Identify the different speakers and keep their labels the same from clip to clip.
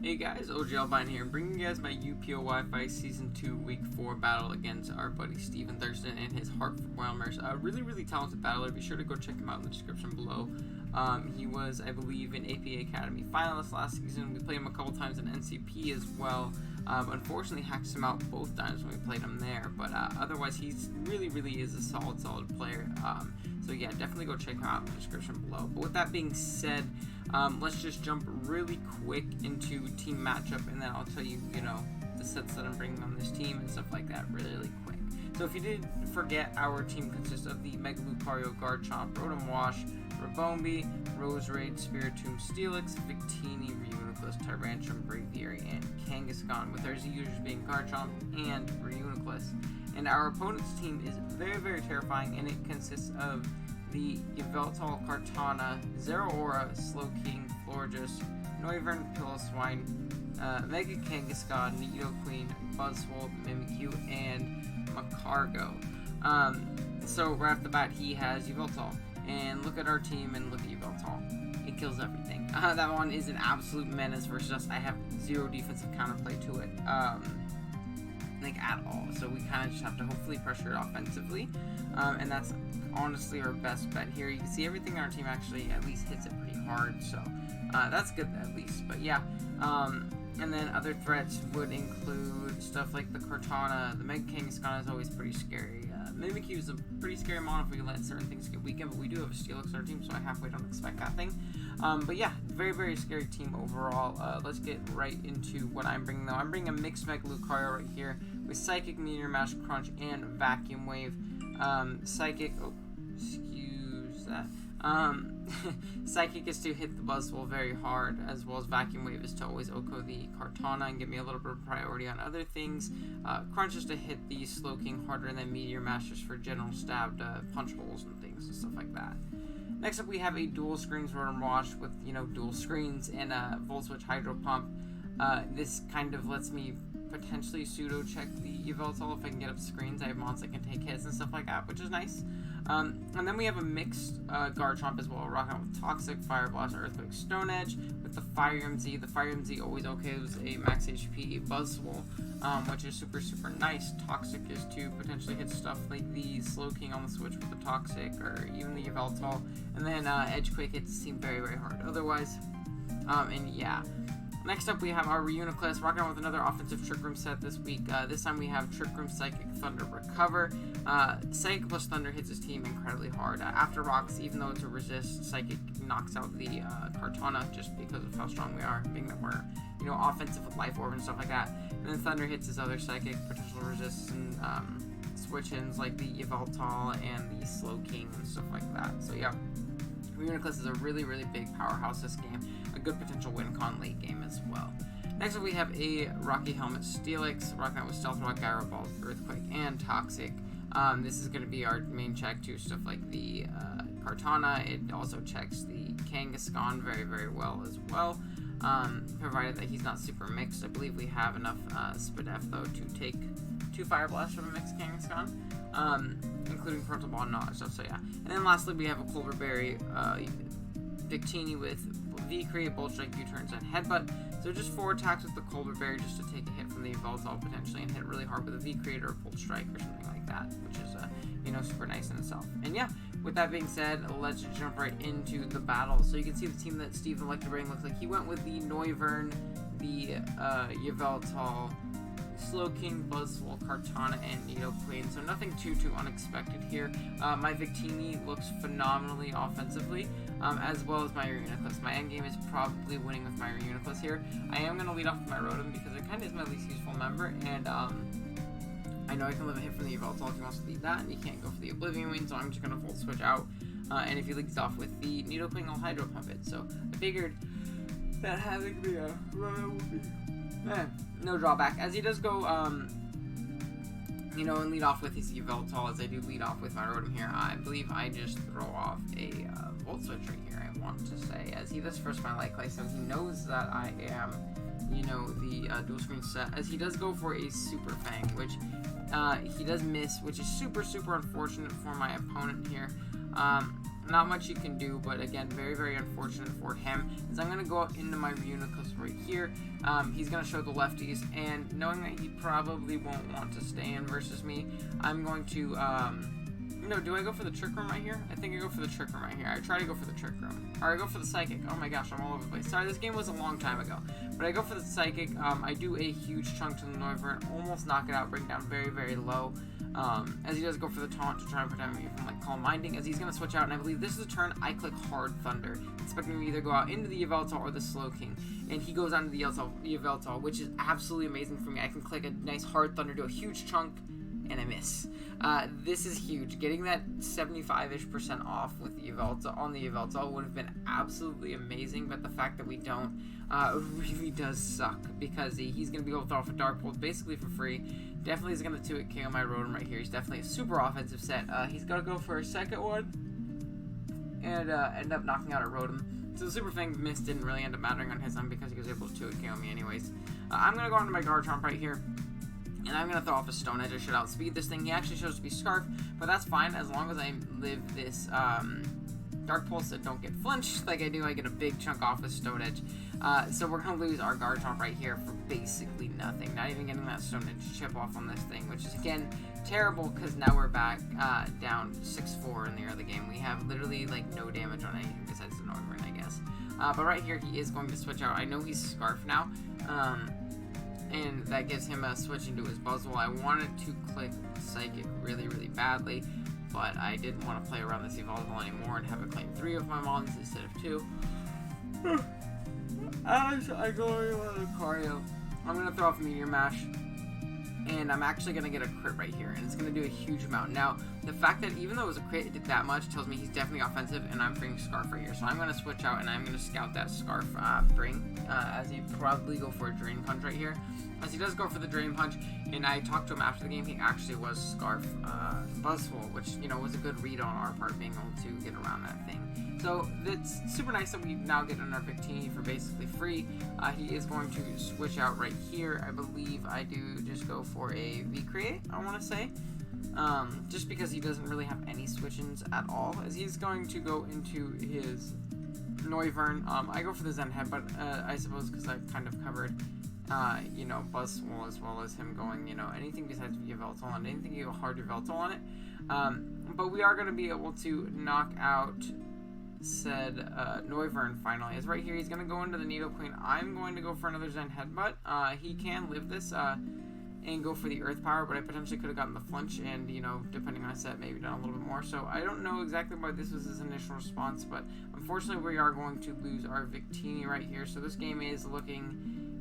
Speaker 1: Hey guys, OG Albine here, bringing you guys my UPO Wi-Fi Season 2 Week 4 battle against our buddy Steven Thurston and his Hartford Wailmers. A really talented battler. Be sure to go check him out in the description below. He was, I believe, an APA Academy finalist last season. We played him a couple times in NCP as well. Unfortunately, hacked him out both times when we played him there, but otherwise, he's really is a solid player. So yeah, definitely go check him out in the description below. But with that being said, let's just jump really quick into team matchup, and then I'll tell you, the sets that I'm bringing on this team and stuff like that really quick. So if you did forget, our team consists of the Mega Lucario, Garchomp, Rotom Wash, Rabombi, Roserade, Spiritomb, Steelix, Victini, Reuniclus, Tyrantrum, Braviary, and Kangaskhan, with our Z users being Garchomp and Reuniclus. And our opponent's team is very terrifying, and it consists of the Yveltal, Kartana, Zeraora, Slowking, Florges, Noivern, Piloswine, Mega Kangaskhan, Nidoqueen, Buzzwole, Mimikyu, and Macargo. So right off the bat, he has Yveltal. And look at our team and look at Yveltal. It kills everything. That one is an absolute menace versus us. I have zero defensive counterplay to it. At all. So we kind of just have to hopefully pressure it offensively. And that's honestly our best bet here. You can see everything on our team actually at least hits it pretty hard. So that's good at least. But yeah. And then other threats would include stuff like the Kartana. The Mega Kangaskhan is always pretty scary. Mimikyu is a pretty scary mon if we let certain things get weakened, but we do have a Steelix on our team, so I halfway don't expect that thing. But yeah, very scary team overall. Let's get right into what I'm bringing, though. I'm bringing a mixed Mega Lucario right here with Psychic, Meteor Mash, Crunch, and Vacuum Wave. Psychic, excuse that. Psychic is to hit the Buzzwole very hard, as well as Vacuum Wave is to always OHKO the Kartana and give me a little bit of priority on other things. Crunch is to hit the Slowking harder, and then Meteor Mash is for general stab to punch holes and things and stuff like that. Next up, we have a dual screens Rotom Wash with, dual screens and a Volt Switch Hydro Pump. This kind of lets me potentially pseudo check the Yveltal if I can get up screens. I have mons that can take hits and stuff like that, which is nice. And then we have a mixed Garchomp as well, rocking out with Toxic, Fire Blast, Earthquake, Stone Edge with the Fire MZ. The Fire MZ always OHKOs a max HP Buzzwole, which is super nice. Toxic is to potentially hit stuff like the Slowking on the switch with the Toxic, or even the Yveltal. And then Edgequake hits seem very hard otherwise. And yeah. Next up, we have our Reuniclus, rocking on with another offensive Trick Room set this week. This time we have Trick Room, Psychic, Thunder, Recover. Psychic plus Thunder hits his team incredibly hard. After Rocks, even though it's a resist, Psychic knocks out the Kartana just because of how strong we are, being that we're, offensive with Life Orb and stuff like that. And then Thunder hits his other Psychic, potential resists, and switch-ins like the Yveltal and the Slowking and stuff like that. So yeah. Reuniclus is a really big powerhouse this game. A good potential win con late game as well. Next up, we have a Rocky Helmet Steelix, rocking out with Stealth Rock, Gyro Ball, Earthquake, and Toxic. This is going to be our main check to stuff like the Kartana. It also checks the Kangaskhan very well as well, provided that he's not super mixed. I believe we have enough Spadef, though, to take 2 Fire Blasts from a mixed Kangaskhan. Including Frontal Ball and all that stuff, so yeah. And then lastly, we have a Colberberry Victini with V-Create, Bolt Strike, U-Turns, and Headbutt. So just 4 attacks with the Colberberry just to take a hit from the Yveltal potentially and hit really hard with a V-Create or a Bolt Strike or something like that, which is, super nice in itself. And yeah, with that being said, let's jump right into the battle. So you can see the team that Steven liked to bring looks like he went with the Noivern, the Yveltal, Slowking, Buzzwole, Kartana, and Nidoqueen, so nothing too unexpected here. My Victini looks phenomenally offensively, as well as my Reuniclus. My endgame is probably winning with my Reuniclus here. I am going to lead off with my Rotom because it kind of is my least useful member, and I know I can live a hit from the Yveltal if he wants to lead that, and he can't go for the Oblivion Wing, so I'm just going to Volt Switch out, and if he leads off with the Nidoqueen, I'll Hydro Pump it. So I figured that having the Rotom would be no drawback, as he does go, and lead off with his Yveltal, as I do lead off with my Rotom here. I believe I just throw off a Volt Switch right here, I want to say, as he does first my Light Clay, so he knows that I am, the dual screen set, as he does go for a Super Fang, which he does miss, which is super unfortunate for my opponent here. not much you can do, but again, very, very unfortunate for him. As I'm going to go out into my Reuniclus right here. He's going to show the lefties, and knowing that he probably won't want to stay in versus me, I'm going to, no, do I go for the Trick Room right here? I think I go for the Trick Room right here. I try to go for the Trick Room. Or I go for the Psychic. Oh my gosh, I'm all over the place. Sorry, this game was a long time ago. But I go for the Psychic. I do a huge chunk to the Noivern, almost knock it out, bring it down very, very low. As he does go for the taunt to try and protect me from like Calm Minding, as he's going to switch out, and I believe this is a turn I click Hard Thunder, expecting him to either go out into the Yveltal or the Slowking, and he goes onto the Yveltal, which is absolutely amazing for me. I can click a nice Hard Thunder, do a huge chunk, and I miss. This is huge. Getting that 75-ish% off with the Yveltal on the Yveltal would have been absolutely amazing, but the fact that we don't really does suck, because he's going to be able to throw off a Dark Bolt basically for free. Definitely is going to 2-hit KO my Rotom right here. He's definitely a super offensive set. He's going to go for a second one and end up knocking out a Rotom. So the Super Fang miss didn't really end up mattering on his end because he was able to 2-hit KO me anyways. I'm going to go onto my Garchomp right here. And I'm going to throw off a Stone Edge. I should outspeed this thing. He actually shows to be Scarf, but that's fine as long as I live this Dark Pulse that don't get flinched like I do. I get a big chunk off with Stone Edge. So we're going to lose our Garchomp right here for basically nothing. Not even getting that Stone Edge chip off on this thing, which is, again, terrible because now we're back down 6-4 in the early game. We have literally, like, no damage on anything besides the Noivern, I guess. But right here, he is going to switch out. I know he's Scarf now. And that gives him a switch into his Buzzwole. I wanted to click Psychic really, really badly, but I didn't want to play around this Evolvable anymore and have it claim 3 of my mons instead of 2. As I go with Lucario, I'm going to throw off Meteor Mash, and I'm actually going to get a crit right here, and it's going to do a huge amount. Now, the fact that even though it was a crit, it did that much tells me he's definitely offensive, and I'm bringing Scarf right here. So I'm going to switch out, and I'm going to scout that Scarf as he probably go for a Drain Punch right here. As he does go for the Drain Punch, and I talked to him after the game, he actually was Scarf Buzzwole, which, you know, was a good read on our part, being able to get around that thing. So it's super nice that we now get another Victini for basically free. He is going to switch out right here. I believe I do just go for a V-Create, I want to say. Just because he doesn't really have any switch-ins at all, as he's going to go into his Noivern. I go for the Zen Head, but I suppose because I kind of covered, you know, Buzzwole as well as him going, you know, anything besides Yveltal on it, anything you go hard Yveltal on it. But we are going to be able to knock out said Noivern finally. As right here, he's going to go into the Nidoqueen. I'm going to go for another Zen Headbutt. He can live this and go for the Earth Power, but I potentially could have gotten the flinch and, you know, depending on set, maybe done a little bit more. So I don't know exactly why this was his initial response, but unfortunately we are going to lose our Victini right here. So this game is looking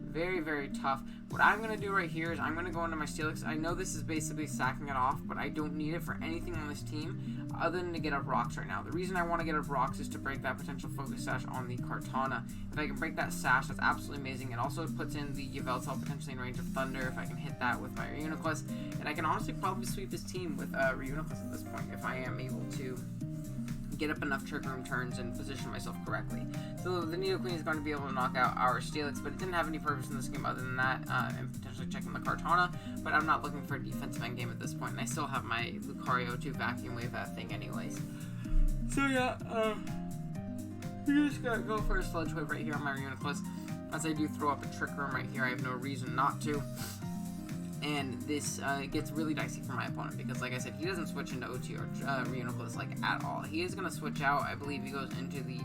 Speaker 1: very, very tough. What I'm going to do right here is I'm going to go into my Steelix. I know this is basically sacking it off, but I don't need it for anything on this team other than to get up Rocks right now. The reason I want to get up Rocks is to break that potential Focus Sash on the Kartana. If I can break that Sash, that's absolutely amazing. It also puts in the Yveltal potentially in range of Thunder if I can hit that with my Reuniclus. And I can honestly probably sweep this team with Reuniclus at this point if I am able to get up enough Trick Room turns and position myself correctly. So the Nidoqueen is going to be able to knock out our Steelix, but it didn't have any purpose in this game other than that, and potentially checking the Kartana, but I'm not looking for a defensive endgame at this point, and I still have my Lucario to vacuum wave that thing anyways. So yeah, you just gotta go for a Sludge Wave right here on my Reuniclus. As I do throw up a Trick Room right here, I have no reason not to. And this gets really dicey for my opponent because, like I said, he doesn't switch into OT or Reuniclus, like, at all. He is going to switch out. I believe he goes into the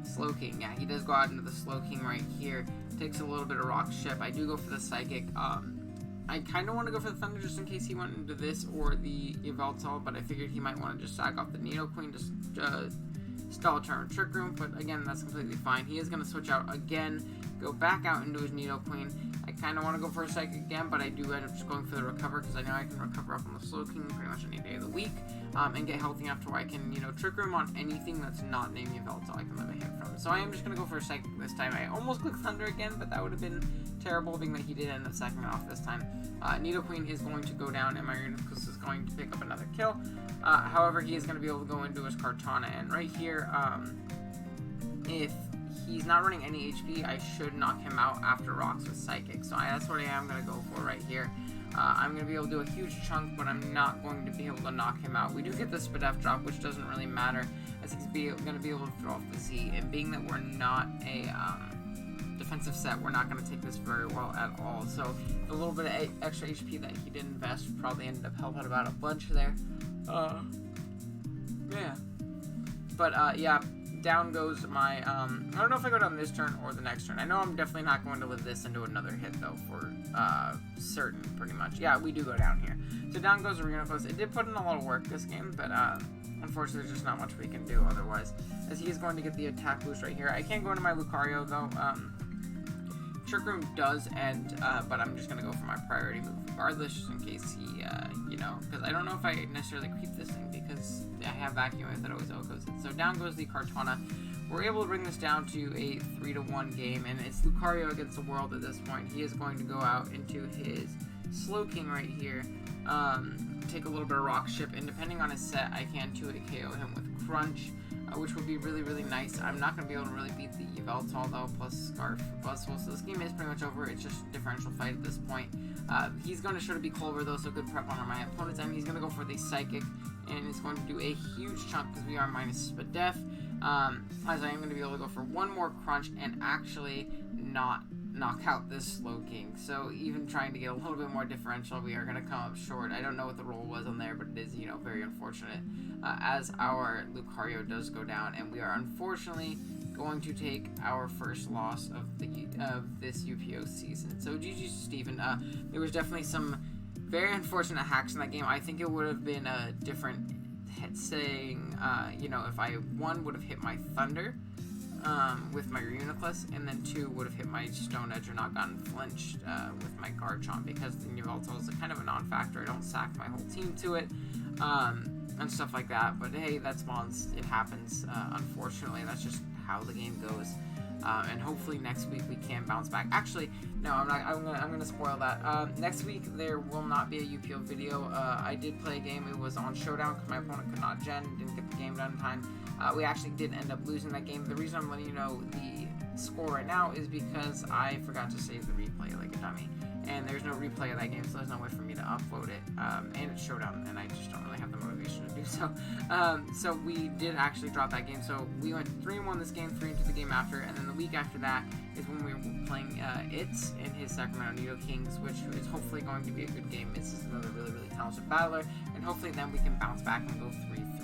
Speaker 1: Slowking. Yeah, he does go out into the Slowking right here. Takes a little bit of Rock Chip. I do go for the Psychic. I kind of want to go for the Thunder just in case he went into this or the Yveltal, but I figured he might want to just sack off the Nidoqueen, just stall a turn Trick Room, but again, that's completely fine. He is going to switch out again, go back out into his Nidoqueen. I kind of want to go for a Psychic again, but I do end up just going for the Recover because I know I can recover up on the Slowking pretty much any day of the week and get healthy enough to where I can, you know, Trick Room on anything that's not named Yveltal I can live a hit from. So I am just going to go for a Psychic this time. I almost clicked Thunder again, but that would have been terrible, being that he did end up sacking it off this time. Nidoqueen is going to go down, and my Reuniclus is going to pick up another kill. However, he is going to be able to go into his Kartana, and right here, if he's not running any HP, I should knock him out after Rocks with Psychic. So that's what I am going to go for right here. I'm going to be able to do a huge chunk, but I'm not going to be able to knock him out. We do get the Spadef drop, which doesn't really matter, as he's going to be able to throw off the Z. And being that we're not a defensive set, we're not going to take this very well at all. So the little bit of extra HP that he did invest probably ended up helping out a bunch there. Yeah. But yeah, down goes my, I don't know if I go down this turn or the next turn. I know I'm definitely not going to live this into another hit, though, for certain, pretty much. Yeah, we do go down here. So down goes Arenaclus. It did put in a lot of work this game, but unfortunately there's just not much we can do otherwise, as he is going to get the attack boost right here. I can't go into my Lucario, though. Trick Room does end, but I'm just going to go for my priority move regardless, just in case he, you know, because I don't know if I necessarily creep this thing, because I have Vacuum if it always outgoes it. So down goes the Kartana. We're able to bring this down to a 3-1 game, and it's Lucario against the world at this point. He is going to go out into his Slowking right here, take a little bit of Rock Chip, and depending on his set, I can 2-hit KO him with Crunch, which would be really, really nice. I'm not going to be able to really beat the Yveltal, though, plus Scarf Buzzwole, so this game is pretty much over. It's just a differential fight at this point. He's going to show to be Culver, though, so good prep on my opponent's end. He's going to go for the Psychic, and it's going to do a huge chunk because we are minus Spadef, as I am going to be able to go for one more Crunch and actually not knock out this Slowking. So even trying to get a little bit more differential, we are going to come up short. I don't know what the roll was on there, but it is, you know, very unfortunate, as our Lucario does go down, and we are unfortunately going to take our first loss of this UPO season. So GG Steven. There was definitely some very unfortunate hacks in that game. I think it would have been a different hit, saying, you know, if I, one, would have hit my Thunder, with my Uniclus, and then 2 would have hit my Stone Edge or not gotten flinched with my Garchomp, because the Yveltal is a kind of a non-factor. I don't sack my whole team to it, and stuff like that. But hey, that's Mons. It happens. Unfortunately, that's just how the game goes. And hopefully next week we can bounce back. Actually, no, I'm not. I'm gonna spoil that. Next week there will not be a UPO video. I did play a game. It was on Showdown because my opponent could not gen, didn't get the game done in time. We actually did end up losing that game. The reason I'm letting you know the score right now is because I forgot to save the replay like a dummy, and there's no replay of that game, so there's no way for me to upload it. And it's Showdown, and I just don't really have the motivation to do so. So we did actually drop that game. So we went 3-1 this game, 3 into the game after, and then the week after that is when we were playing Itz in his Sacramento Nido Kings, which is hopefully going to be a good game. Itz is another really, really talented battler, and hopefully then we can bounce back and go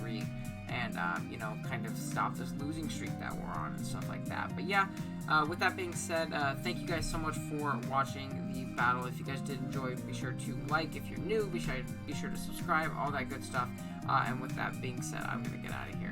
Speaker 1: 3-3. And, you know, kind of stop this losing streak that we're on and stuff like that. But yeah, with that being said, thank you guys so much for watching the battle. If you guys did enjoy, be sure to like. If you're new, be sure to subscribe, all that good stuff. And with that being said, I'm going to get out of here.